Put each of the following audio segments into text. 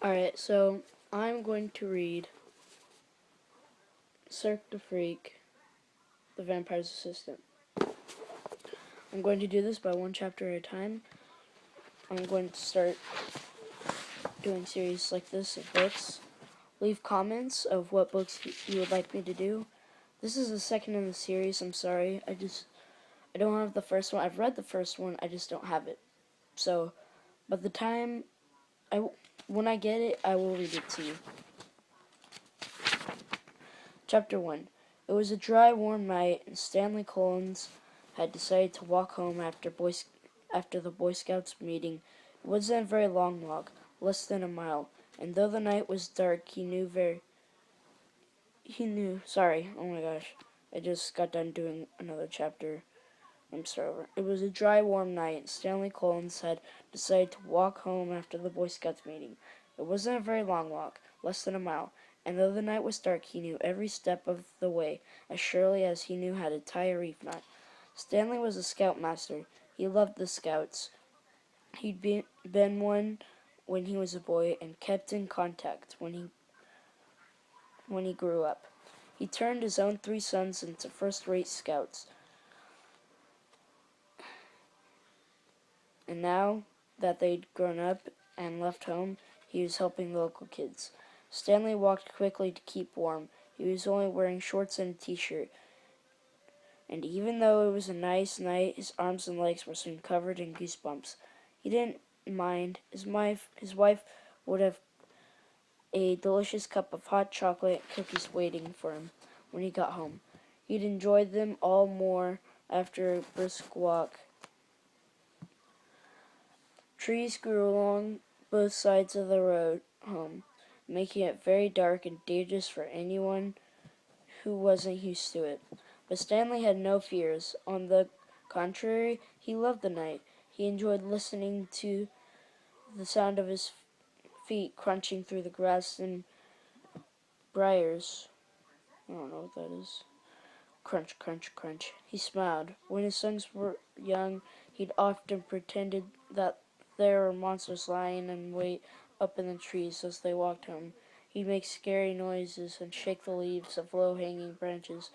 Alright, so I'm going to read Cirque the Freak, the Vampire's Assistant. I'm going to do this by one chapter at a time. I'm going to start doing series like this of books. Leave comments of what books you would like me to do. This is the second in the series, I'm sorry. I don't have the first one. I've read the first one, I just don't have it. So, by the time, when I get it, I will read it to you. Chapter 1. It was a dry, warm night, and Stanley Collins had decided to walk home after the Boy Scouts meeting. It wasn't a very long walk, less than a mile, and though the night was dark, sorry, oh my gosh, I just got done doing another chapter. I'm sorry. It was a dry, warm night, and Stanley Collins had decided to walk home after the Boy Scouts meeting. It wasn't a very long walk, less than a mile, and though the night was dark, he knew every step of the way as surely as he knew how to tie a reef knot. Stanley was a scoutmaster. He loved the Scouts. He'd been one when he was a boy and kept in contact when he grew up. He turned his own 3 sons into first-rate Scouts. And now that they'd grown up and left home, he was helping the local kids. Stanley walked quickly to keep warm. He was only wearing shorts and a t-shirt. And even though it was a nice night, his arms and legs were soon covered in goosebumps. He didn't mind. His wife would have a delicious cup of hot chocolate and cookies waiting for him when he got home. He'd enjoyed them all more after a brisk walk. Trees grew along both sides of the road home, making it very dark and dangerous for anyone who wasn't used to it. But Stanley had no fears. On the contrary, he loved the night. He enjoyed listening to the sound of his feet crunching through the grass and briars. I don't know what that is. Crunch, crunch, crunch. He smiled. When his sons were young, he'd often pretended that there were monsters lying in wait up in the trees as they walked home. He'd make scary noises and shake the leaves of low-hanging branches.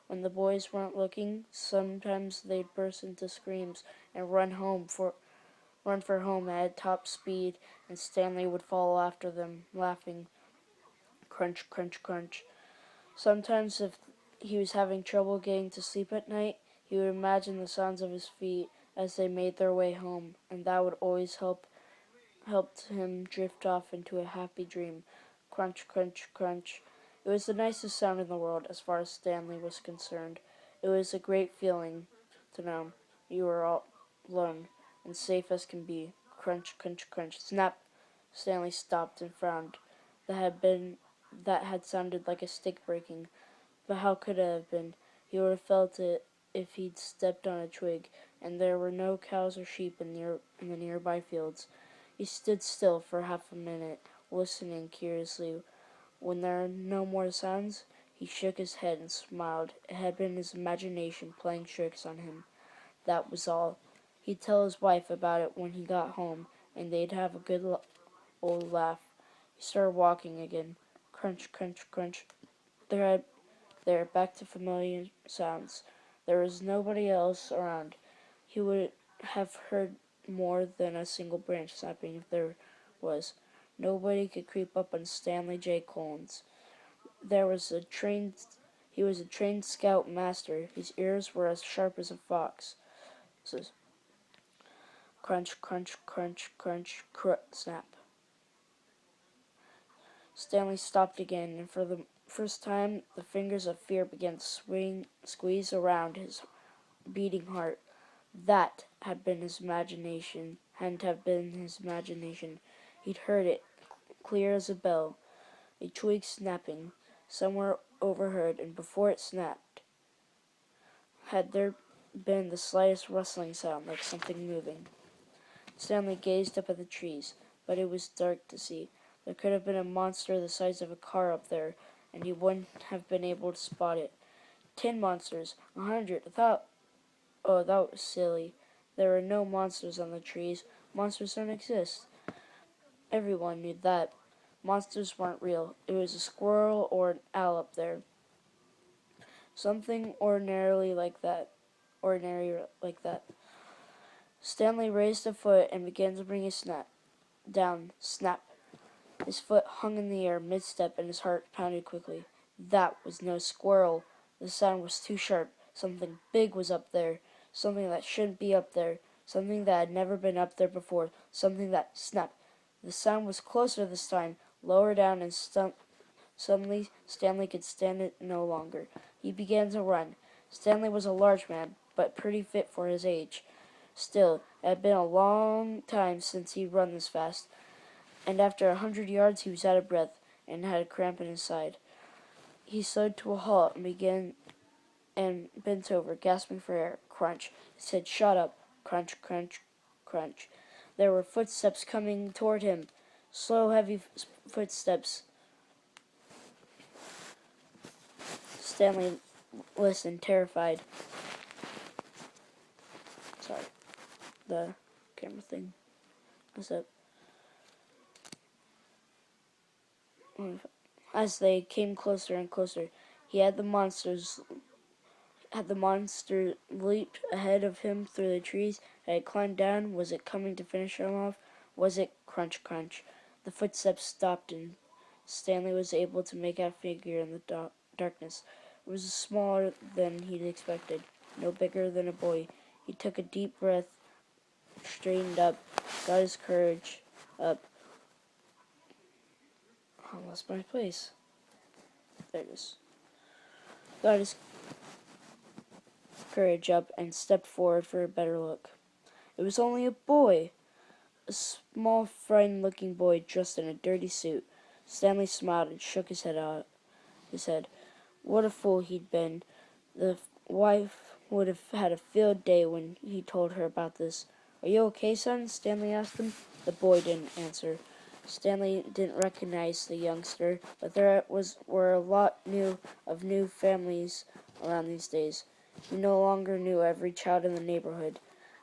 When the boys weren't looking, sometimes they'd burst into screams and run for home at top speed, and Stanley would follow after them, laughing. Crunch, crunch, crunch. Sometimes if he was having trouble getting to sleep at night, he would imagine the sounds of his feet as they made their way home, and that would always helped him drift off into a happy dream. Crunch, crunch, crunch. It was the nicest sound in the world as far as Stanley was concerned. It was a great feeling to know you were all alone and safe as can be. Crunch, crunch, crunch. Snap! Stanley stopped and frowned. That had sounded like a stick breaking. But how could it have been? He would have felt it if he'd stepped on a twig, and there were no cows or sheep in the nearby fields. He stood still for half a minute, listening curiously. When there were no more sounds, he shook his head and smiled. It had been his imagination playing tricks on him. That was all. He'd tell his wife about it when he got home, and they'd have a good old laugh. He started walking again. Crunch, crunch, crunch. There, back to familiar sounds. There was nobody else around. He would have heard more than a single branch snapping if there was. Nobody could creep up on Stanley J. Collins. He was a trained scout master. His ears were as sharp as a fox. Crunch, crunch, crunch, crunch, snap. Stanley stopped again, and for the first time, the fingers of fear began to squeeze around his beating heart. That hadn't been his imagination. He'd heard it, clear as a bell, a twig snapping, somewhere overheard, and before it snapped, had there been the slightest rustling sound, like something moving. Stanley gazed up at the trees, but it was dark to see. There could have been a monster the size of a car up there, and he wouldn't have been able to spot it. 10 monsters, 100, Oh, that was silly. There were no monsters on the trees. Monsters don't exist. Everyone knew that. Monsters weren't real. It was a squirrel or an owl up there. Something ordinary like that. Stanley raised a foot and began to bring his snap down. Snap. His foot hung in the air mid-step and his heart pounded quickly. That was no squirrel. The sound was too sharp. Something big was up there. Something that shouldn't be up there. Something that had never been up there before. Something that snapped. The sound was closer this time, lower down, and suddenly Stanley could stand it no longer. He began to run. Stanley was a large man, but pretty fit for his age. Still, it had been a long time since he'd run this fast, and after 100 yards he was out of breath and had a cramp in his side. He slowed to a halt and bent over, gasping for air. Crunch. His head shot up. Crunch, crunch, crunch. There were footsteps coming toward him. Slow, heavy footsteps. Stanley listened, terrified. Sorry. The camera thing. What's up? As they came closer and closer, he had the monster leaped ahead of him through the trees. Had it climbed down? Was it coming to finish him off? Was it? Crunch, crunch. The footsteps stopped, and Stanley was able to make out a figure in the darkness. It was smaller than he'd expected, no bigger than a boy. He took a deep breath, straightened up, got his courage up. I lost my place. There it is. Got his courage up and stepped forward for a better look. It was only a boy. A small, frightened-looking boy dressed in a dirty suit. Stanley smiled and shook his head. What a fool he'd been. The wife would have had a field day when he told her about this. "Are you okay, son?" Stanley asked him. The boy didn't answer. Stanley didn't recognize the youngster, but there were a lot of new families around these days. He no longer knew every child in the neighborhood.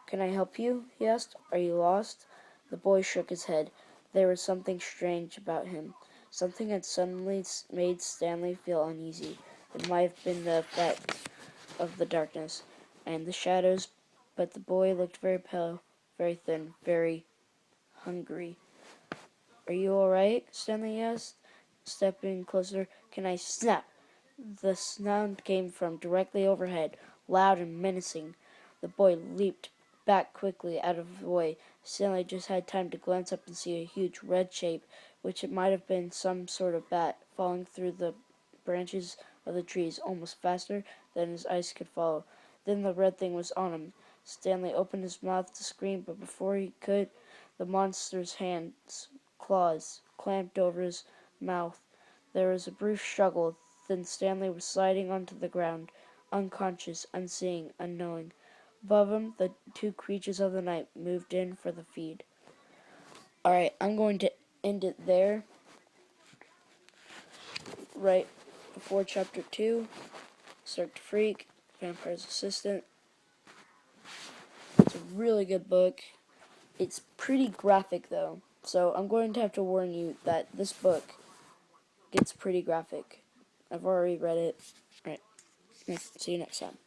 "Can I help you?" he asked. "Are you lost?" The boy shook his head. There was something strange about him. Something had suddenly made Stanley feel uneasy. It might have been the effect of the darkness and the shadows, but the boy looked very pale, very thin, very hungry. "Are you all right?" Stanley asked, stepping closer. "Can I snap?" The sound came from directly overhead, loud and menacing. The boy leaped back quickly out of the way. Stanley just had time to glance up and see a huge red shape, which it might have been some sort of bat, falling through the branches of the trees almost faster than his eyes could follow. Then the red thing was on him. Stanley opened his mouth to scream, but before he could, the monster's claws clamped over his mouth. There was a brief struggle, then Stanley was sliding onto the ground, unconscious, unseeing, unknowing. Above him, the two creatures of the night moved in for the feed. Alright, I'm going to end it there, right before Chapter 2, Cirque Freak, Vampire's Assistant. It's a really good book. It's pretty graphic, though, so I'm going to have to warn you that this book gets pretty graphic. I've already read it. Alright, see you next time.